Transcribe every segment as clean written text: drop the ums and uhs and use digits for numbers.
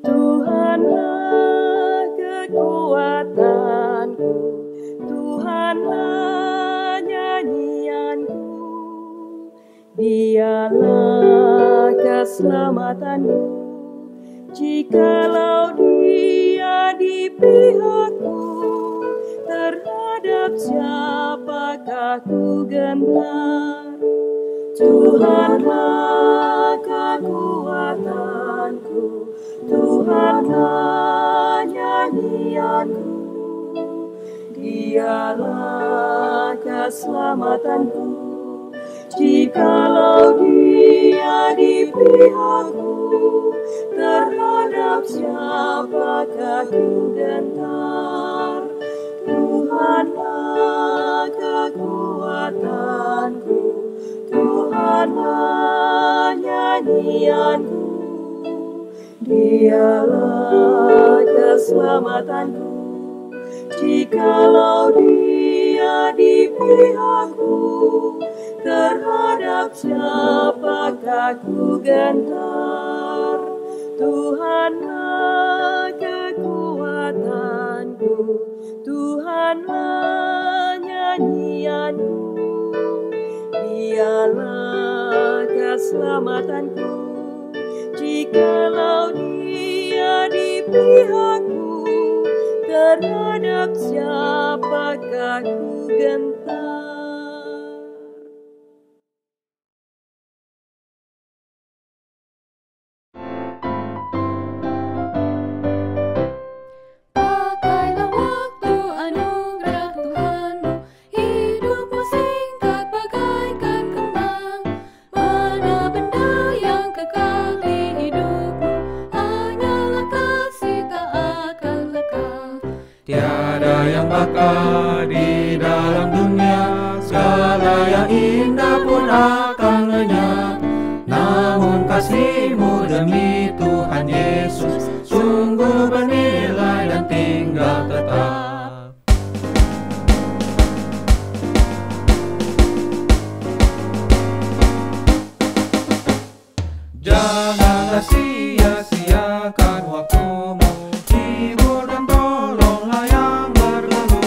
Tuhanlah kekuatanku, Tuhanlah nyanyianku, Dialah keselamatanku. Jikalau Dia di pihakku, terhadap siapakah ku gentar? Tuhanlah kekuatanku, Tuhanlah nyanyianku, Dialah keselamatanku. Jikalau Dia di pihakku, terhadap siapakah ku gentar? Tuhanlah kekuatanku, Tuhanlah nyanyianku, Dialah keselamatanku. Jikalau Dia di pihakku, terhadap siapakah ku gentar? Tuhanlah kekuatanku, Tuhanlah nyanyianku, Dialah keselamatanku. Jikalau Dia di pihakku, terhadap siapakah ku gentar? Pakailah waktu anugerah Tuhanmu, hidupmu singkat bagaikan kembang. Mana benda yang kekal di hidupmu, hanyalah kasih tak akan lekang. Tiada yang bakal di dalam dunia, segala yang indah pun akan lenyap. Namun kasih-Mu demi Tuhan Yesus sungguh bernilai dan tinggal tetap. Janganlah sia-siakan waktumu, hibur dan tolonglah yang berlalu.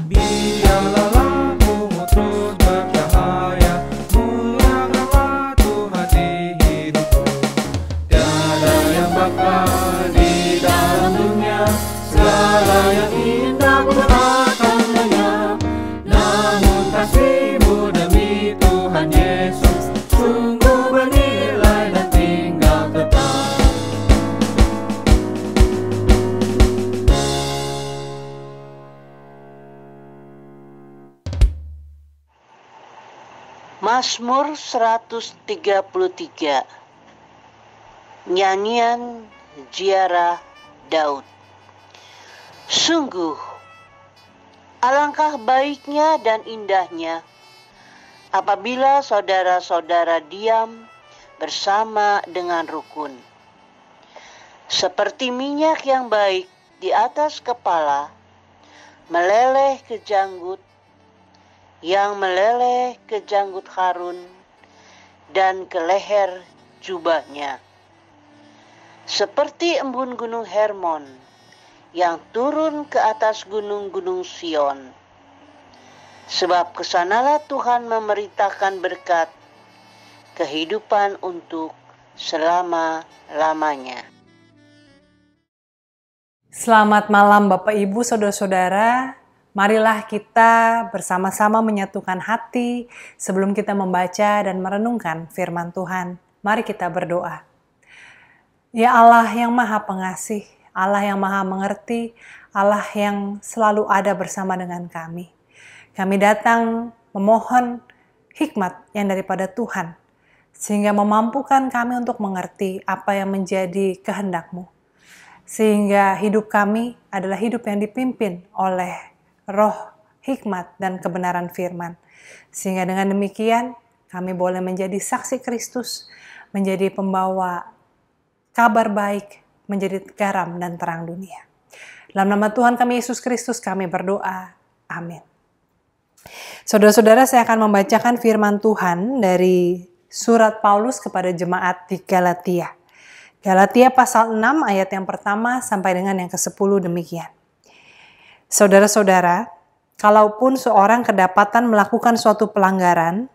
Biarlah lampumu terus bercahaya, muliakanlah Tuhan di hidupmu. Tiada yang bakal di dalam dunia, segala yang indah pun akan lenyap. Namun kasih-Mu demi Tuhan Yesus sungguh bernilai dan tinggal tetap. Mazmur 133. Nyanyian Ziarah Daud. Sungguh, alangkah baiknya dan indahnya apabila saudara-saudara diam bersama dengan rukun. Seperti minyak yang baik di atas kepala, meleleh ke janggut, yang meleleh ke janggut Harun dan ke leher jubahnya. Seperti embun gunung Hermon yang turun ke atas gunung-gunung Sion. Sebab kesanalah Tuhan memerintahkan berkat, kehidupan untuk selama-lamanya. Selamat malam Bapak Ibu, Saudara-saudara. Marilah kita bersama-sama menyatukan hati sebelum kita membaca dan merenungkan firman Tuhan. Mari kita berdoa. Ya Allah yang Maha Pengasih, Allah yang Maha Mengerti, Allah yang selalu ada bersama dengan kami. Kami datang memohon hikmat yang daripada Tuhan, sehingga memampukan kami untuk mengerti apa yang menjadi kehendak-Mu. Sehingga hidup kami adalah hidup yang dipimpin oleh roh, hikmat, dan kebenaran firman. Sehingga dengan demikian kami boleh menjadi saksi Kristus, menjadi pembawa kabar baik, menjadi garam dan terang dunia. Dalam nama Tuhan kami Yesus Kristus kami berdoa. Amin. Saudara-saudara, saya akan membacakan firman Tuhan dari Surat Paulus kepada jemaat di Galatia. Galatia pasal 6 ayat yang pertama sampai dengan yang ke-10 demikian. Saudara-saudara, kalaupun seorang kedapatan melakukan suatu pelanggaran,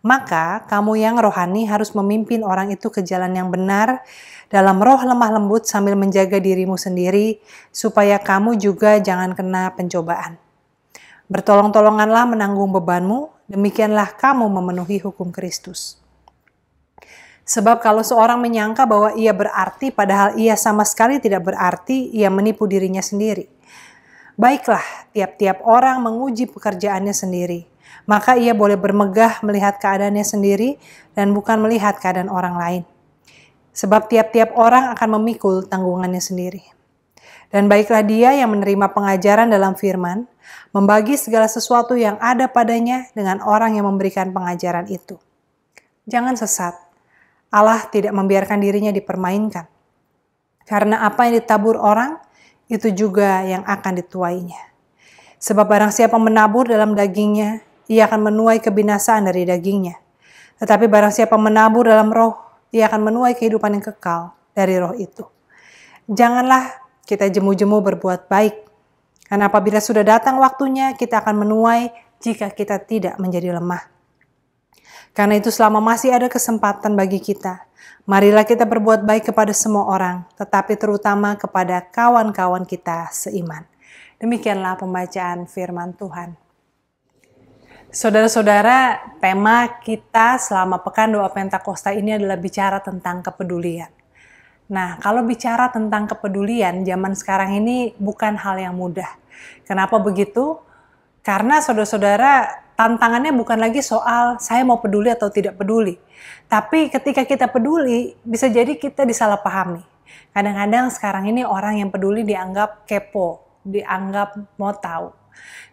maka kamu yang rohani harus memimpin orang itu ke jalan yang benar dalam roh lemah lembut sambil menjaga dirimu sendiri, supaya kamu juga jangan kena pencobaan. Bertolong-tolonganlah menanggung bebanmu, demikianlah kamu memenuhi hukum Kristus. Sebab kalau seorang menyangka bahwa ia berarti padahal ia sama sekali tidak berarti, ia menipu dirinya sendiri. Baiklah, tiap-tiap orang menguji pekerjaannya sendiri. Maka ia boleh bermegah melihat keadaannya sendiri dan bukan melihat keadaan orang lain. Sebab tiap-tiap orang akan memikul tanggungannya sendiri. Dan baiklah dia yang menerima pengajaran dalam firman, membagi segala sesuatu yang ada padanya dengan orang yang memberikan pengajaran itu. Jangan sesat. Allah tidak membiarkan dirinya dipermainkan. Karena apa yang ditabur orang, itu juga yang akan dituainya. Sebab barang siapa menabur dalam dagingnya, ia akan menuai kebinasaan dari dagingnya. Tetapi barang siapa menabur dalam roh, ia akan menuai kehidupan yang kekal dari roh itu. Janganlah kita jemu-jemu berbuat baik. Karena apabila sudah datang waktunya, kita akan menuai jika kita tidak menjadi lemah. Karena itu selama masih ada kesempatan bagi kita, marilah kita berbuat baik kepada semua orang, tetapi terutama kepada kawan-kawan kita seiman. Demikianlah pembacaan firman Tuhan. Saudara-saudara, tema kita selama Pekan Doa Pentakosta ini adalah bicara tentang kepedulian. Nah, kalau bicara tentang kepedulian, zaman sekarang ini bukan hal yang mudah. Kenapa begitu? Karena saudara-saudara, tantangannya bukan lagi soal saya mau peduli atau tidak peduli. Tapi ketika kita peduli, bisa jadi kita disalahpahami. Kadang-kadang sekarang ini orang yang peduli dianggap kepo, dianggap mau tahu.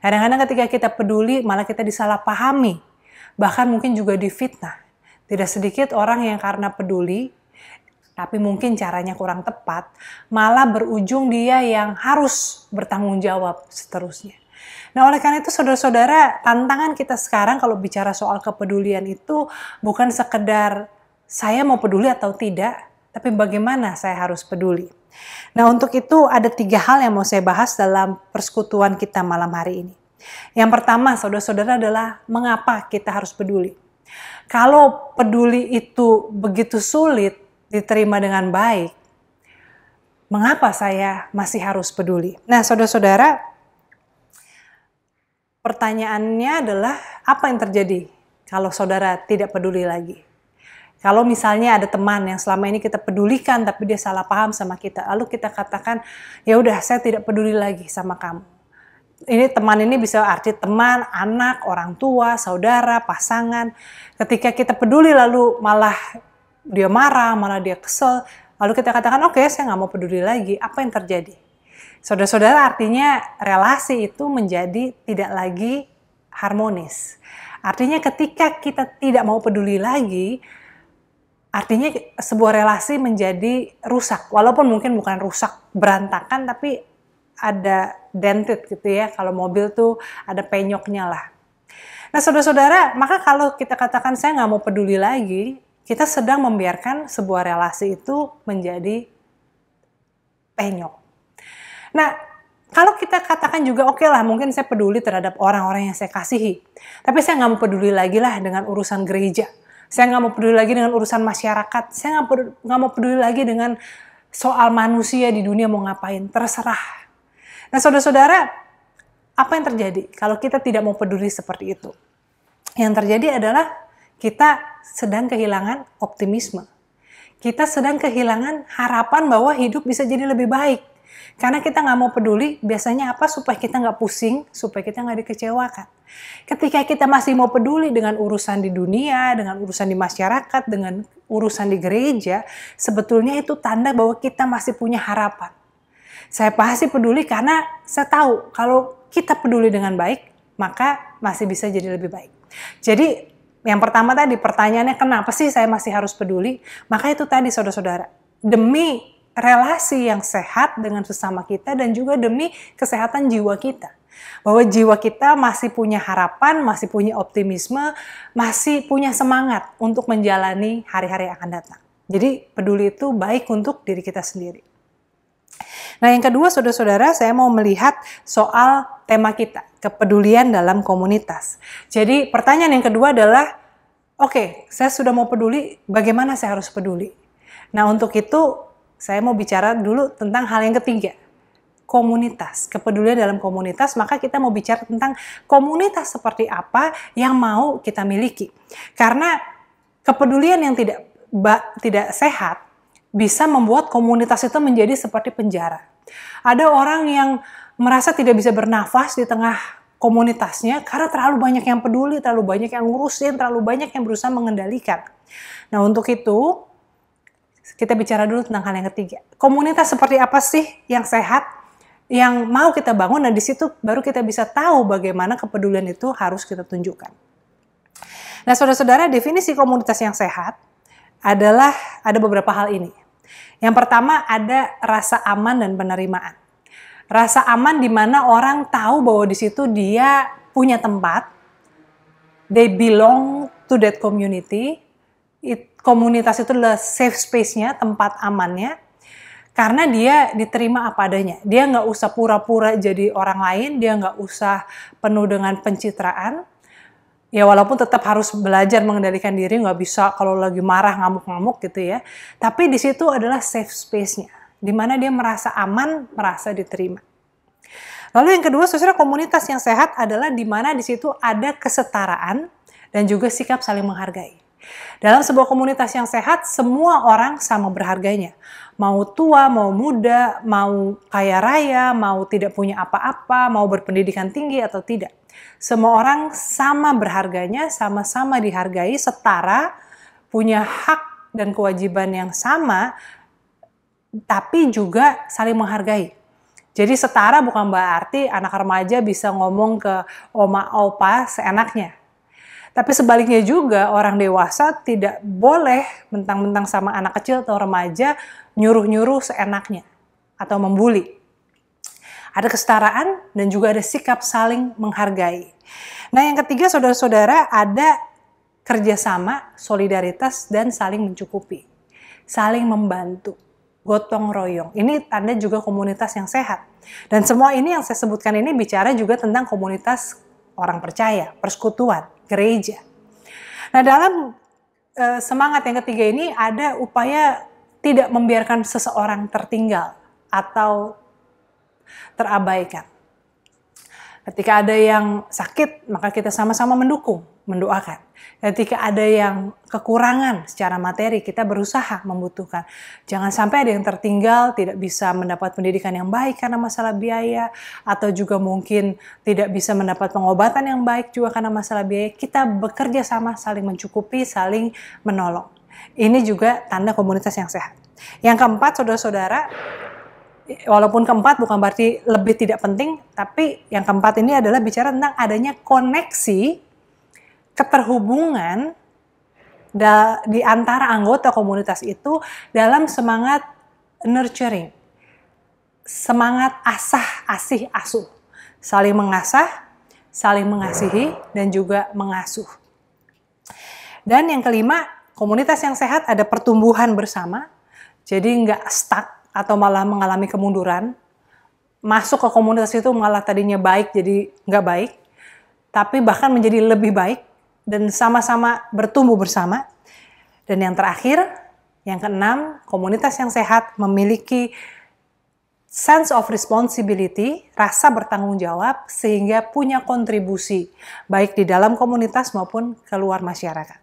Kadang-kadang ketika kita peduli, malah kita disalahpahami. Bahkan mungkin juga difitnah. Tidak sedikit orang yang karena peduli, tapi mungkin caranya kurang tepat, malah berujung dia yang harus bertanggung jawab seterusnya. Nah, oleh karena itu saudara-saudara, tantangan kita sekarang kalau bicara soal kepedulian itu bukan sekedar saya mau peduli atau tidak, tapi bagaimana saya harus peduli. Nah, untuk itu ada 3 hal yang mau saya bahas dalam persekutuan kita malam hari ini. Yang pertama, saudara-saudara, adalah mengapa kita harus peduli. Kalau peduli itu begitu sulit diterima dengan baik, mengapa saya masih harus peduli? Nah, saudara-saudara, pertanyaannya adalah apa yang terjadi kalau saudara tidak peduli lagi? Kalau misalnya ada teman yang selama ini kita pedulikan tapi dia salah paham sama kita, lalu kita katakan, ya udah saya tidak peduli lagi sama kamu. Ini teman ini bisa arti teman, anak, orang tua, saudara, pasangan. Ketika kita peduli lalu malah dia marah, malah dia kesel, lalu kita katakan oke, saya nggak mau peduli lagi. Apa yang terjadi? Saudara-saudara, artinya relasi itu menjadi tidak lagi harmonis. Artinya ketika kita tidak mau peduli lagi, artinya sebuah relasi menjadi rusak. Walaupun mungkin bukan rusak berantakan, tapi ada dented gitu ya. Kalau mobil tuh ada penyoknya lah. Nah, saudara-saudara, maka kalau kita katakan saya nggak mau peduli lagi, kita sedang membiarkan sebuah relasi itu menjadi penyok. Nah, kalau kita katakan juga oke lah, mungkin saya peduli terhadap orang-orang yang saya kasihi. Tapi saya nggak mau peduli lagi lah dengan urusan gereja. Saya nggak mau peduli lagi dengan urusan masyarakat. Saya nggak mau peduli lagi dengan soal manusia di dunia mau ngapain. Terserah. Nah, saudara-saudara, apa yang terjadi kalau kita tidak mau peduli seperti itu? Yang terjadi adalah kita sedang kehilangan optimisme. Kita sedang kehilangan harapan bahwa hidup bisa jadi lebih baik. Karena kita nggak mau peduli, biasanya apa? Supaya kita nggak pusing, supaya kita nggak dikecewakan. Ketika kita masih mau peduli dengan urusan di dunia, dengan urusan di masyarakat, dengan urusan di gereja, sebetulnya itu tanda bahwa kita masih punya harapan. Saya pasti peduli karena saya tahu kalau kita peduli dengan baik, maka masih bisa jadi lebih baik. Jadi yang pertama tadi pertanyaannya kenapa sih saya masih harus peduli? Maka itu tadi saudara-saudara, demi relasi yang sehat dengan sesama kita dan juga demi kesehatan jiwa kita. Bahwa jiwa kita masih punya harapan, masih punya optimisme, masih punya semangat untuk menjalani hari-hari yang akan datang. Jadi peduli itu baik untuk diri kita sendiri. Nah yang kedua saudara-saudara, saya mau melihat soal tema kita, kepedulian dalam komunitas. Jadi pertanyaan yang kedua adalah, oke, saya sudah mau peduli, bagaimana saya harus peduli? Nah untuk itu saya mau bicara dulu tentang hal yang ketiga. Komunitas, kepedulian dalam komunitas, maka kita mau bicara tentang komunitas seperti apa yang mau kita miliki. Karena kepedulian yang tidak sehat bisa membuat komunitas itu menjadi seperti penjara. Ada orang yang merasa tidak bisa bernafas di tengah komunitasnya karena terlalu banyak yang peduli, terlalu banyak yang ngurusin, terlalu banyak yang berusaha mengendalikan. Nah untuk itu, kita bicara dulu tentang hal yang ketiga. Komunitas seperti apa sih yang sehat? Yang mau kita bangun, dan di situ baru kita bisa tahu bagaimana kepedulian itu harus kita tunjukkan. Nah, saudara-saudara, definisi komunitas yang sehat adalah ada beberapa hal ini. Yang pertama ada rasa aman dan penerimaan. Rasa aman di mana orang tahu bahwa di situ dia punya tempat, they belong to that community. Komunitas itu adalah safe space-nya, tempat amannya. Karena dia diterima apa adanya. Dia nggak usah pura-pura jadi orang lain, dia nggak usah penuh dengan pencitraan. Ya walaupun tetap harus belajar mengendalikan diri, nggak bisa kalau lagi marah ngamuk-ngamuk gitu ya. Tapi di situ adalah safe space-nya, di mana dia merasa aman, merasa diterima. Lalu yang kedua, saudara, komunitas yang sehat adalah di mana di situ ada kesetaraan dan juga sikap saling menghargai. Dalam sebuah komunitas yang sehat, semua orang sama berharganya. Mau tua, mau muda, mau kaya raya, mau tidak punya apa-apa, mau berpendidikan tinggi atau tidak. Semua orang sama berharganya, sama-sama dihargai, setara, punya hak dan kewajiban yang sama, tapi juga saling menghargai. Jadi setara bukan berarti anak remaja bisa ngomong ke oma opa seenaknya. Tapi sebaliknya juga orang dewasa tidak boleh mentang-mentang sama anak kecil atau remaja nyuruh-nyuruh seenaknya atau membuli. Ada kesetaraan dan juga ada sikap saling menghargai. Nah yang ketiga saudara-saudara ada kerjasama, solidaritas dan saling mencukupi. Saling membantu, gotong royong. Ini tanda juga komunitas yang sehat. Dan semua ini yang saya sebutkan ini bicara juga tentang komunitas orang percaya, persekutuan, gereja. Nah dalam semangat yang ketiga ini ada upaya tidak membiarkan seseorang tertinggal atau terabaikan. Ketika ada yang sakit, maka kita sama-sama mendukung, mendoakan. Ketika ada yang kekurangan secara materi, kita berusaha membutuhkan. Jangan sampai ada yang tertinggal, tidak bisa mendapat pendidikan yang baik karena masalah biaya, atau juga mungkin tidak bisa mendapat pengobatan yang baik juga karena masalah biaya. Kita bekerja sama, saling mencukupi, saling menolong. Ini juga tanda komunitas yang sehat. Yang keempat, saudara-saudara, walaupun keempat bukan berarti lebih tidak penting, tapi yang keempat ini adalah bicara tentang adanya koneksi, keterhubungan di antara anggota komunitas itu dalam semangat nurturing, semangat asih asuh, saling mengasah, saling mengasihi, dan juga mengasuh. Dan yang kelima, komunitas yang sehat ada pertumbuhan bersama, jadi nggak stuck atau malah mengalami kemunduran. Masuk ke komunitas itu malah tadinya baik jadi nggak baik, tapi bahkan menjadi lebih baik dan sama-sama bertumbuh bersama. Dan yang terakhir, yang keenam, komunitas yang sehat memiliki sense of responsibility, rasa bertanggung jawab, sehingga punya kontribusi baik di dalam komunitas maupun keluar masyarakat.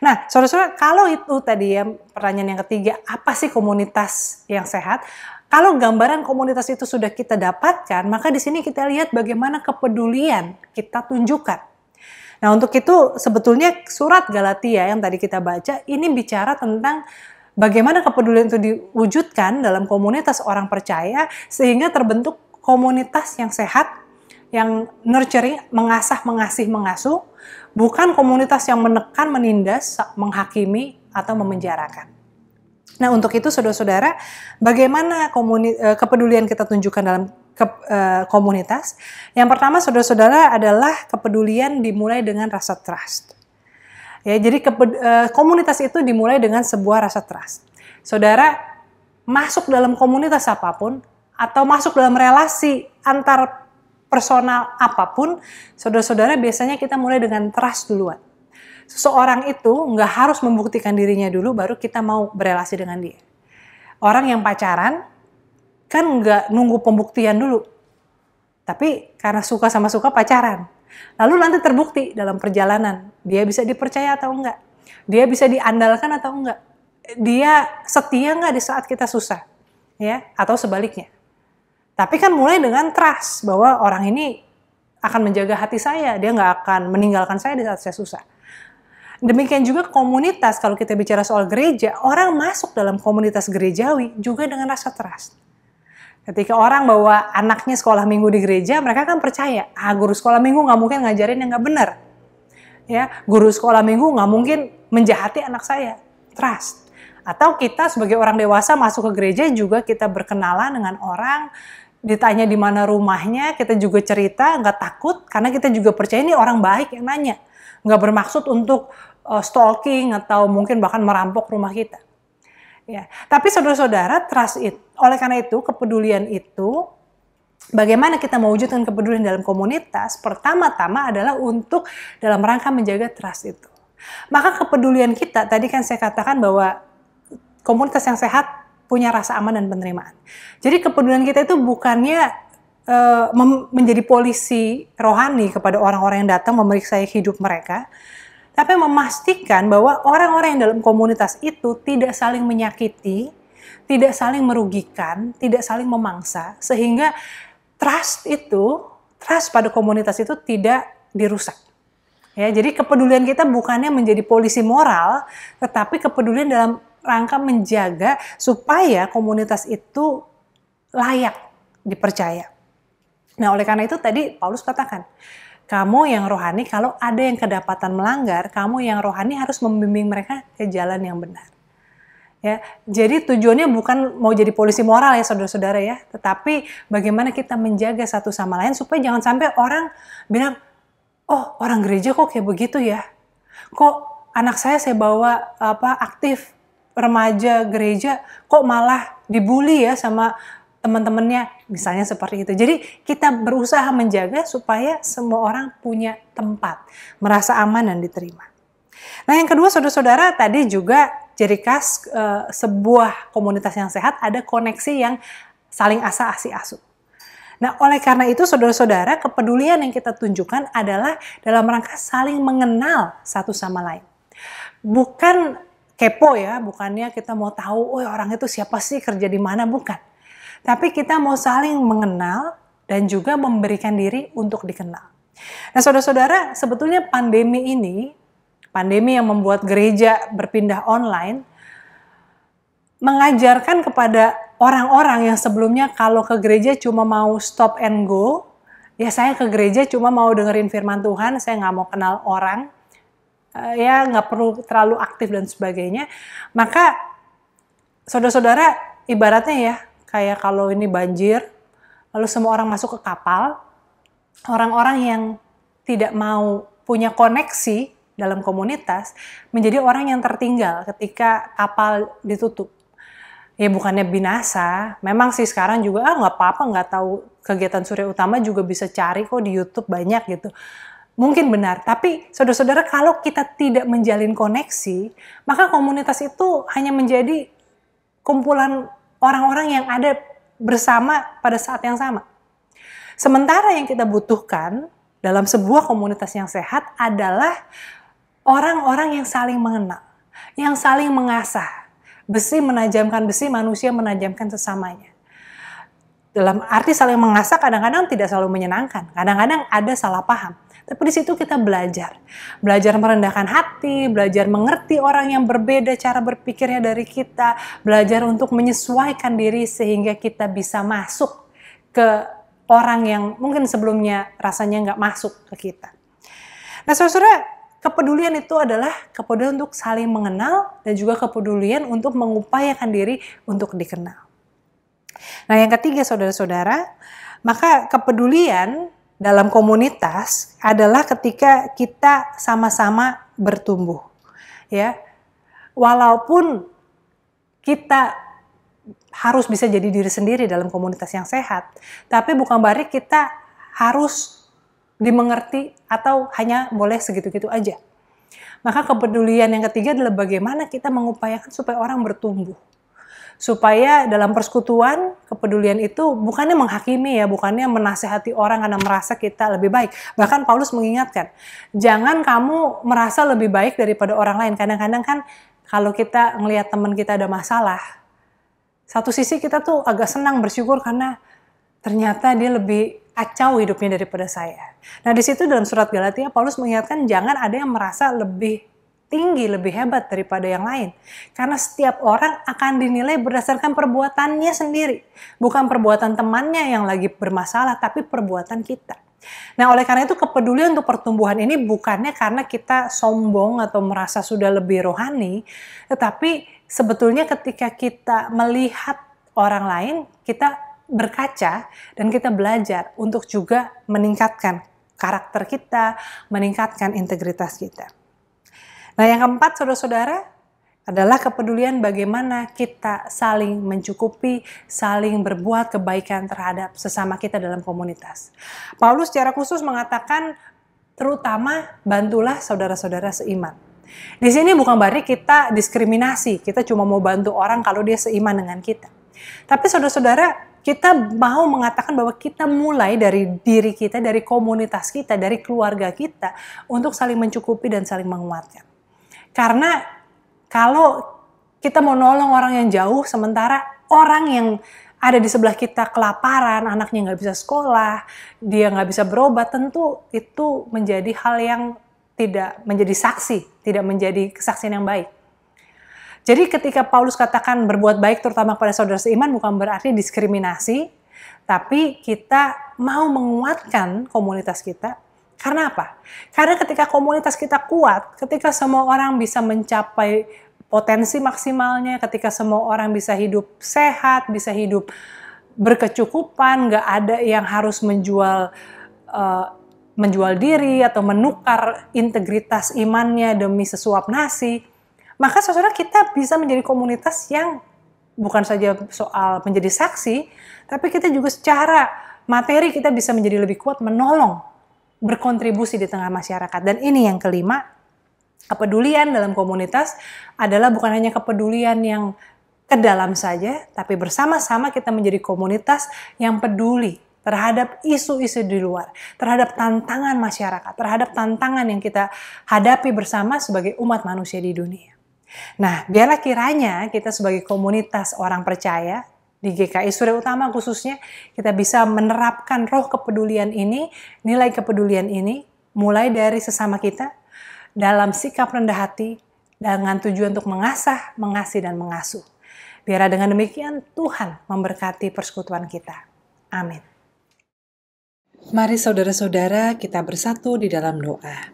Nah, saudara-saudara, kalau itu tadi ya pertanyaan yang ketiga, apa sih komunitas yang sehat? Kalau gambaran komunitas itu sudah kita dapatkan, maka di sini kita lihat bagaimana kepedulian kita tunjukkan. Nah, untuk itu sebetulnya surat Galatia yang tadi kita baca ini bicara tentang bagaimana kepedulian itu diwujudkan dalam komunitas orang percaya sehingga terbentuk komunitas yang sehat, yang nurturing, mengasah, mengasih, mengasuh, bukan komunitas yang menekan, menindas, menghakimi, atau memenjarakan. Nah, untuk itu saudara-saudara, bagaimana kepedulian kita tunjukkan dalam komunitas. Yang pertama, saudara-saudara, adalah kepedulian dimulai dengan rasa trust. Ya, jadi komunitas itu dimulai dengan sebuah rasa trust. Saudara masuk dalam komunitas apapun atau masuk dalam relasi antar personal apapun, saudara-saudara, biasanya kita mulai dengan trust duluan. Seseorang itu nggak harus membuktikan dirinya dulu baru kita mau berelasi dengan dia. Orang yang pacaran kan nggak nunggu pembuktian dulu, tapi karena suka sama suka pacaran. Lalu nanti terbukti dalam perjalanan, dia bisa dipercaya atau enggak, dia bisa diandalkan atau enggak, dia setia enggak di saat kita susah, ya, atau sebaliknya. Tapi kan mulai dengan trust bahwa orang ini akan menjaga hati saya, dia nggak akan meninggalkan saya di saat saya susah. Demikian juga komunitas, kalau kita bicara soal gereja, orang masuk dalam komunitas gerejawi juga dengan rasa trust. Ketika orang bawa anaknya sekolah minggu di gereja, mereka kan percaya, guru sekolah minggu nggak mungkin ngajarin yang nggak benar. Ya, guru sekolah minggu nggak mungkin menjahati anak saya. Trust. Atau kita sebagai orang dewasa masuk ke gereja juga kita berkenalan dengan orang, ditanya di mana rumahnya, kita juga cerita, nggak takut, karena kita juga percaya ini orang baik yang nanya. Nggak bermaksud untuk stalking atau mungkin bahkan merampok rumah kita. Ya, tapi saudara-saudara, trust it. Oleh karena itu, kepedulian itu, bagaimana kita mewujudkan kepedulian dalam komunitas, pertama-tama adalah untuk dalam rangka menjaga trust itu. Maka kepedulian kita, tadi kan saya katakan bahwa komunitas yang sehat punya rasa aman dan penerimaan. Jadi kepedulian kita itu bukannya menjadi polisi rohani kepada orang-orang yang datang memeriksa hidup mereka, tapi memastikan bahwa orang-orang yang dalam komunitas itu tidak saling menyakiti, tidak saling merugikan, tidak saling memangsa, sehingga trust pada komunitas itu tidak dirusak. Ya, jadi kepedulian kita bukannya menjadi polisi moral, tetapi kepedulian dalam rangka menjaga supaya komunitas itu layak dipercaya. Nah, oleh karena itu tadi Paulus katakan, kamu yang rohani, kalau ada yang kedapatan melanggar, kamu yang rohani harus membimbing mereka ke jalan yang benar. Ya, jadi tujuannya bukan mau jadi polisi moral ya saudara-saudara ya, tetapi bagaimana kita menjaga satu sama lain supaya jangan sampai orang bilang, oh orang gereja kok kayak begitu ya, kok anak saya bawa aktif remaja gereja, kok malah dibully ya sama teman-temannya, misalnya seperti itu. Jadi kita berusaha menjaga supaya semua orang punya tempat, merasa aman dan diterima. Nah yang kedua saudara-saudara, tadi juga ciri khas sebuah komunitas yang sehat ada koneksi yang saling asa-asi-asuh. Nah oleh karena itu saudara-saudara, kepedulian yang kita tunjukkan adalah dalam rangka saling mengenal satu sama lain. Bukan kepo ya, bukannya kita mau tahu, oh orang itu siapa sih, kerja di mana, bukan. Tapi kita mau saling mengenal dan juga memberikan diri untuk dikenal. Nah saudara-saudara, sebetulnya pandemi ini, pandemi yang membuat gereja berpindah online, mengajarkan kepada orang-orang yang sebelumnya kalau ke gereja cuma mau stop and go, ya saya ke gereja cuma mau dengerin firman Tuhan, saya nggak mau kenal orang, ya nggak perlu terlalu aktif dan sebagainya. Maka saudara-saudara, ibaratnya ya, kayak kalau ini banjir, lalu semua orang masuk ke kapal, orang-orang yang tidak mau punya koneksi dalam komunitas menjadi orang yang tertinggal ketika kapal ditutup. Ya bukannya binasa, memang sih sekarang juga nggak apa-apa, nggak tahu kegiatan Surya Utama juga bisa cari kok di YouTube banyak gitu. Mungkin benar, tapi saudara-saudara kalau kita tidak menjalin koneksi, maka komunitas itu hanya menjadi kumpulan orang-orang yang ada bersama pada saat yang sama. Sementara yang kita butuhkan dalam sebuah komunitas yang sehat adalah orang-orang yang saling mengenal, yang saling mengasah. Besi menajamkan besi, manusia menajamkan sesamanya. Dalam arti saling mengasah kadang-kadang tidak selalu menyenangkan, kadang-kadang ada salah paham. Tapi di situ kita belajar merendahkan hati, belajar mengerti orang yang berbeda cara berpikirnya dari kita, belajar untuk menyesuaikan diri sehingga kita bisa masuk ke orang yang mungkin sebelumnya rasanya nggak masuk ke kita. Nah saudara, kepedulian itu adalah kepedulian untuk saling mengenal dan juga kepedulian untuk mengupayakan diri untuk dikenal. Nah yang ketiga saudara-saudara, Maka kepedulian dalam komunitas adalah ketika kita sama-sama bertumbuh. Ya. Walaupun kita harus bisa jadi diri sendiri dalam komunitas yang sehat, tapi bukan berarti kita harus dimengerti atau hanya boleh segitu-gitu aja. Maka kepedulian yang ketiga adalah bagaimana kita mengupayakan supaya orang bertumbuh. Supaya dalam persekutuan, kepedulian itu bukannya menghakimi ya, bukannya menasehati orang karena merasa kita lebih baik. Bahkan Paulus mengingatkan, jangan kamu merasa lebih baik daripada orang lain. Kadang-kadang kan kalau kita ngelihat teman kita ada masalah, satu sisi kita tuh agak senang bersyukur karena ternyata dia lebih kacau hidupnya daripada saya. Nah di situ dalam surat Galatia, Paulus mengingatkan jangan ada yang merasa lebih tinggi, lebih hebat daripada yang lain. Karena setiap orang akan dinilai berdasarkan perbuatannya sendiri. Bukan perbuatan temannya yang lagi bermasalah, tapi perbuatan kita. Nah oleh karena itu kepedulian untuk pertumbuhan ini bukannya karena kita sombong atau merasa sudah lebih rohani, tetapi sebetulnya ketika kita melihat orang lain, kita berkaca dan kita belajar untuk juga meningkatkan karakter kita, meningkatkan integritas kita. Nah yang keempat saudara-saudara adalah kepedulian bagaimana kita saling mencukupi, saling berbuat kebaikan terhadap sesama kita dalam komunitas. Paulus secara khusus mengatakan terutama bantulah saudara-saudara seiman. Di sini bukan berarti kita diskriminasi, kita cuma mau bantu orang kalau dia seiman dengan kita. Tapi saudara-saudara, kita mau mengatakan bahwa kita mulai dari diri kita, dari komunitas kita, dari keluarga kita untuk saling mencukupi dan saling menguatkan. Karena kalau kita mau nolong orang yang jauh, sementara orang yang ada di sebelah kita kelaparan, anaknya nggak bisa sekolah, dia nggak bisa berobat, tentu itu menjadi hal yang tidak menjadi saksi, tidak menjadi kesaksian yang baik. Jadi ketika Paulus katakan berbuat baik terutama kepada saudara seiman bukan berarti diskriminasi, tapi kita mau menguatkan komunitas kita. Karena apa? Karena ketika komunitas kita kuat, ketika semua orang bisa mencapai potensi maksimalnya, ketika semua orang bisa hidup sehat, bisa hidup berkecukupan, nggak ada yang harus menjual diri atau menukar integritas imannya demi sesuap nasi, maka saudara kita bisa menjadi komunitas yang bukan saja soal menjadi saksi, tapi kita juga secara materi kita bisa menjadi lebih kuat menolong, berkontribusi di tengah masyarakat. Dan ini yang kelima, kepedulian dalam komunitas adalah bukan hanya kepedulian yang ke dalam saja, tapi bersama-sama kita menjadi komunitas yang peduli terhadap isu-isu di luar, terhadap tantangan masyarakat, terhadap tantangan yang kita hadapi bersama sebagai umat manusia di dunia. Nah, biarlah kiranya kita sebagai komunitas orang percaya, di GKI Surya Utama khususnya, kita bisa menerapkan roh kepedulian ini, nilai kepedulian ini, mulai dari sesama kita, dalam sikap rendah hati, dengan tujuan untuk mengasah, mengasihi, dan mengasuh. Biarlah dengan demikian Tuhan memberkati persekutuan kita. Amin. Mari saudara-saudara kita bersatu di dalam doa.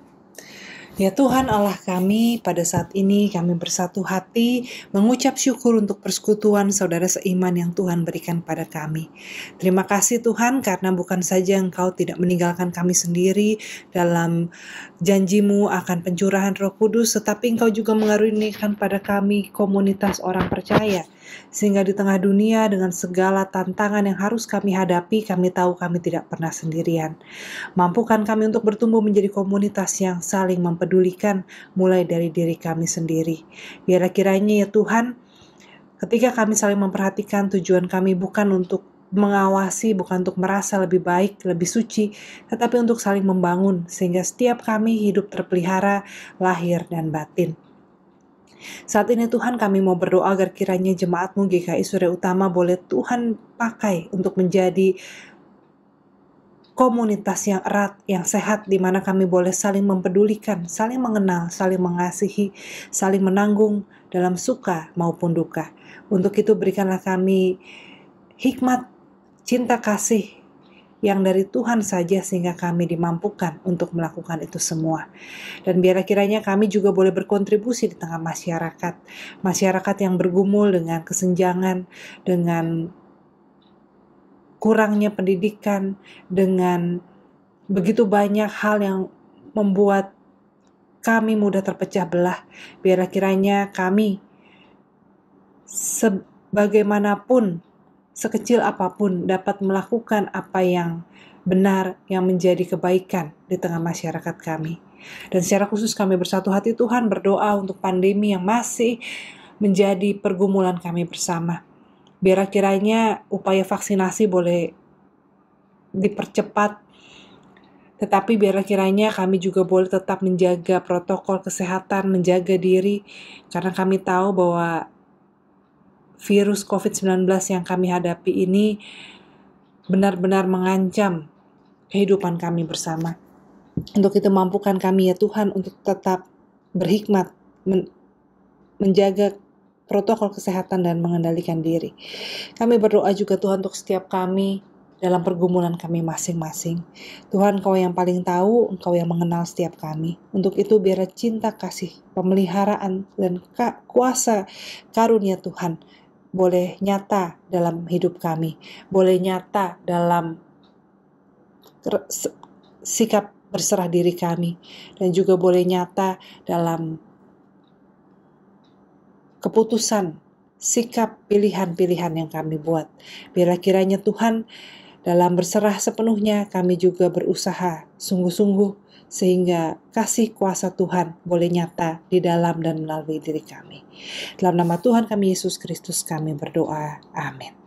Ya Tuhan Allah kami, pada saat ini kami bersatu hati mengucap syukur untuk persekutuan saudara seiman yang Tuhan berikan pada kami. Terima kasih Tuhan karena bukan saja Engkau tidak meninggalkan kami sendiri dalam janji-Mu akan pencurahan Roh Kudus, tetapi Engkau juga mengaruniakan pada kami komunitas orang percaya. Sehingga di tengah dunia dengan segala tantangan yang harus kami hadapi, kami tahu kami tidak pernah sendirian. Mampukan kami untuk bertumbuh menjadi komunitas yang saling mempedulikan mulai dari diri kami sendiri. Biarlah kiranya ya Tuhan, ketika kami saling memperhatikan, tujuan kami bukan untuk mengawasi, bukan untuk merasa lebih baik, lebih suci, tetapi untuk saling membangun sehingga setiap kami hidup terpelihara, lahir dan batin. Saat ini Tuhan kami mau berdoa agar kiranya jemaat-Mu GKI Surya Utama boleh Tuhan pakai untuk menjadi komunitas yang erat, yang sehat, di mana kami boleh saling mempedulikan, saling mengenal, saling mengasihi, saling menanggung dalam suka maupun duka. Untuk itu berikanlah kami hikmat, cinta kasih yang dari Tuhan saja sehingga kami dimampukan untuk melakukan itu semua. Dan biarlah kiranya kami juga boleh berkontribusi di tengah masyarakat yang bergumul dengan kesenjangan, dengan kurangnya pendidikan, dengan begitu banyak hal yang membuat kami mudah terpecah belah. Biarlah kiranya kami sebagaimanapun, sekecil apapun, dapat melakukan apa yang benar, yang menjadi kebaikan di tengah masyarakat kami. Dan secara khusus kami bersatu hati Tuhan berdoa untuk pandemi yang masih menjadi pergumulan kami bersama. Biarlah kiranya upaya vaksinasi boleh dipercepat, tetapi biarlah kiranya kami juga boleh tetap menjaga protokol kesehatan, menjaga diri, karena kami tahu bahwa virus COVID-19 yang kami hadapi ini benar-benar mengancam kehidupan kami bersama. Untuk itu mampukan kami ya Tuhan untuk tetap berhikmat, menjaga protokol kesehatan dan mengendalikan diri. Kami berdoa juga Tuhan untuk setiap kami dalam pergumulan kami masing-masing. Tuhan, Engkau yang paling tahu, Engkau yang mengenal setiap kami. Untuk itu biarlah cinta, kasih, pemeliharaan, dan kuasa karunia Tuhan boleh nyata dalam hidup kami, boleh nyata dalam sikap berserah diri kami, dan juga boleh nyata dalam keputusan, sikap, pilihan-pilihan yang kami buat. Biarlah kiranya Tuhan, dalam berserah sepenuhnya kami juga berusaha sungguh-sungguh sehingga kasih kuasa Tuhan boleh nyata di dalam dan melalui diri kami. Dalam nama Tuhan kami Yesus Kristus kami berdoa. Amin.